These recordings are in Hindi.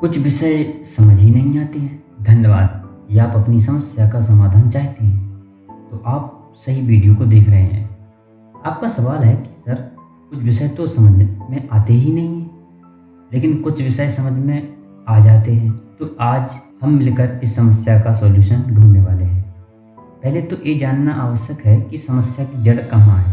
कुछ विषय समझ ही नहीं आते हैं। धन्यवाद। या आप अपनी समस्या का समाधान चाहते हैं तो आप सही वीडियो को देख रहे हैं। आपका सवाल है कि सर कुछ विषय तो समझ में आते ही नहीं हैं, लेकिन कुछ विषय समझ में आ जाते हैं। तो आज हम मिलकर इस समस्या का सॉल्यूशन ढूंढने वाले हैं। पहले तो ये जानना आवश्यक है कि समस्या की जड़ कहाँ है।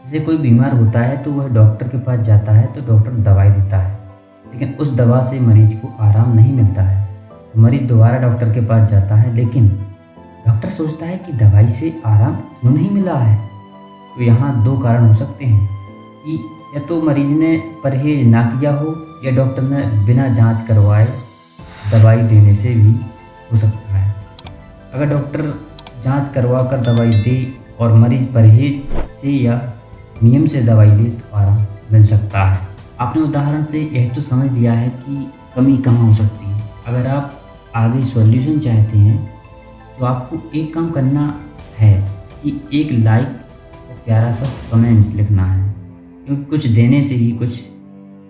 जैसे कोई बीमार होता है तो वह डॉक्टर के पास जाता है तो डॉक्टर दवाई देता है, लेकिन उस दवा से मरीज को आराम नहीं मिलता है। मरीज दोबारा डॉक्टर के पास जाता है, लेकिन डॉक्टर सोचता है कि दवाई से आराम क्यों नहीं मिला है। तो यहाँ दो कारण हो सकते हैं कि या तो मरीज ने परहेज ना किया हो या डॉक्टर ने बिना जांच करवाए दवाई देने से भी हो सकता है। अगर डॉक्टर जांच करवा कर दवाई दे और मरीज परहेज से या नियम से दवाई ले तो आराम मिल सकता है। आपने उदाहरण से यह तो समझ लिया है कि कमी कहाँ हो सकती है। अगर आप आगे सॉल्यूशन चाहते हैं तो आपको एक काम करना है कि एक लाइक और प्यारा सा कमेंट्स लिखना है, क्योंकि कुछ देने से ही कुछ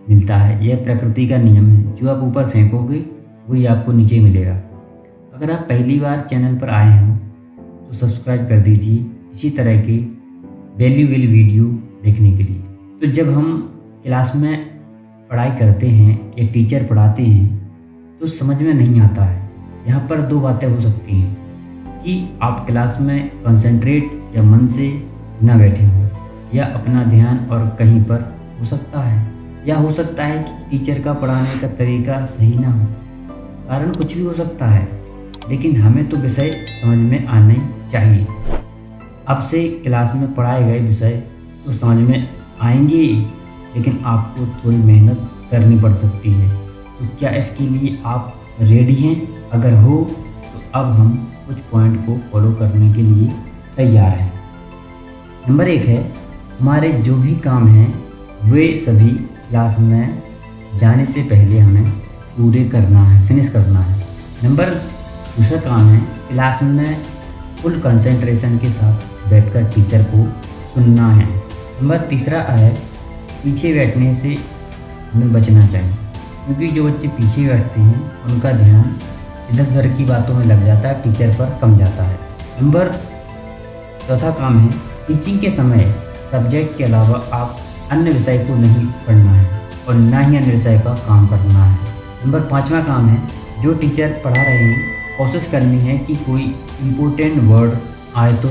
मिलता है। यह प्रकृति का नियम है। जो आप ऊपर फेंकोगे वही आपको नीचे मिलेगा। अगर आप पहली बार चैनल पर आए हैं तो सब्सक्राइब कर दीजिए इसी तरह के वैल्यूएबल वीडियो देखने के लिए। तो जब हम क्लास में पढ़ाई करते हैं या टीचर पढ़ाते हैं तो समझ में नहीं आता है। यहाँ पर दो बातें हो सकती हैं कि आप क्लास में कंसंट्रेट या मन से ना बैठे हों, या अपना ध्यान और कहीं पर हो सकता है, या हो सकता है कि टीचर का पढ़ाने का तरीका सही ना हो। कारण कुछ भी हो सकता है, लेकिन हमें तो विषय समझ में आने चाहिए। अब से क्लास में पढ़ाए गए विषय तो समझ में आएंगे, लेकिन आपको थोड़ी मेहनत करनी पड़ सकती है। तो क्या इसके लिए आप रेडी हैं? अगर हो तो अब हम कुछ पॉइंट को फॉलो करने के लिए तैयार हैं। नंबर 1 है, हमारे जो भी काम हैं वे सभी क्लास में जाने से पहले हमें पूरे करना है, फिनिश करना है। नंबर 2 काम है, क्लास में फुल कंसंट्रेशन के साथ बैठकर टीचर को सुनना है। नंबर 3 है, पीछे बैठने से हमें बचना चाहिए, क्योंकि जो बच्चे पीछे बैठते हैं उनका ध्यान इधर उधर की बातों में लग जाता है, टीचर पर कम जाता है। नंबर 4 काम है, टीचिंग के समय सब्जेक्ट के अलावा आप अन्य विषय को नहीं पढ़ना है और ना ही अन्य विषय का काम करना है। नंबर 5 काम है, जो टीचर पढ़ा रहे हैं कोशिश करनी है कि कोई इम्पोर्टेंट वर्ड आए तो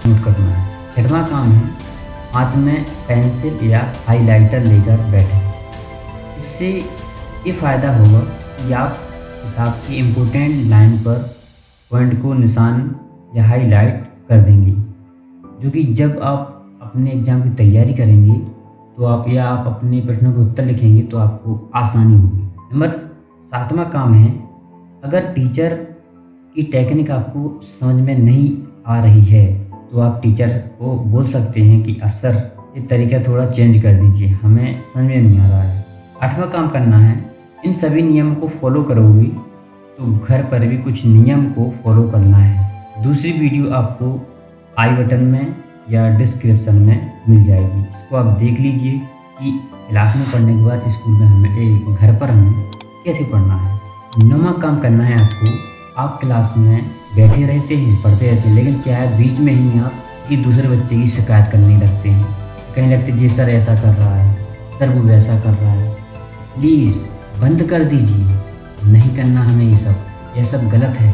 नोट करना है। 6वां काम है, हाथ में पेंसिल या हाइलाइटर लेकर बैठें। इससे ये फ़ायदा होगा कि आप किताब की इम्पोर्टेंट लाइन पर पॉइंट को निशान या हाईलाइट कर देंगे, जो कि जब आप अपने एग्ज़ाम की तैयारी करेंगे तो आप अपने प्रश्नों के उत्तर लिखेंगे तो आपको आसानी होगी। नंबर 7वां काम है, अगर टीचर की टेक्निक आपको समझ में नहीं आ रही है तो आप टीचर को बोल सकते हैं कि सर ये तरीका थोड़ा चेंज कर दीजिए, हमें समझ में नहीं आ रहा है। 8वां काम करना है, इन सभी नियम को फॉलो करोगे तो घर पर भी कुछ नियम को फॉलो करना है। दूसरी वीडियो आपको आई बटन में या डिस्क्रिप्शन में मिल जाएगी, जिसको आप देख लीजिए कि क्लास में पढ़ने के बाद स्कूल में हमें घर पर हमें कैसे पढ़ना है। 9वां काम करना है आपको, आप क्लास में बैठे रहते हैं, पढ़ते रहते हैं, लेकिन क्या है बीच में ही आप किसी दूसरे बच्चे की शिकायत करने लगते हैं। कहीं लगते जी सर ऐसा कर रहा है, सर वो वैसा कर रहा है। प्लीज़ बंद कर दीजिए, नहीं करना हमें यह सब गलत है।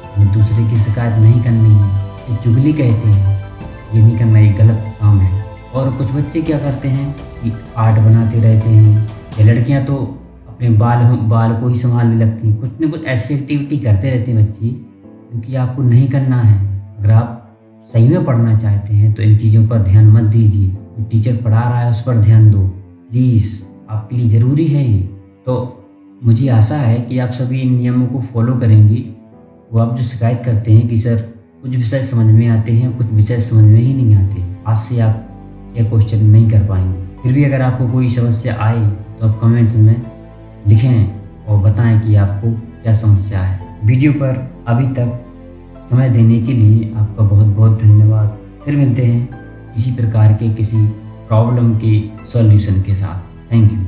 हमें दूसरे की शिकायत नहीं करनी है, ये चुगली कहते हैं, ये नहीं करना, ये गलत काम है। और कुछ बच्चे क्या करते हैं कि आर्ट बनाते रहते हैं, या लड़कियां तो अपने बाल को ही संभालने लगती हैं। कुछ न कुछ ऐसी एक्टिविटी करते रहते हैं बच्चे, क्योंकि आपको नहीं करना है। अगर आप सही में पढ़ना चाहते हैं तो इन चीज़ों पर ध्यान मत दीजिए। जो टीचर पढ़ा रहा है उस पर ध्यान दो, प्लीज़, आपके लिए ज़रूरी है ये। तो मुझे आशा है कि आप सभी इन नियमों को फॉलो करेंगे। वो आप जो शिकायत करते हैं कि सर कुछ विषय समझ में आते हैं, कुछ विषय समझ में ही नहीं आते, आज से आप यह क्वेश्चन नहीं कर पाएंगे। फिर भी अगर आपको कोई समस्या आए तो आप कमेंट में लिखें और बताएं कि आपको क्या समस्या है। वीडियो पर अभी तक समय देने के लिए आपका बहुत बहुत धन्यवाद। फिर मिलते हैं इसी प्रकार के किसी प्रॉब्लम के सॉल्यूशन के साथ। Thank you.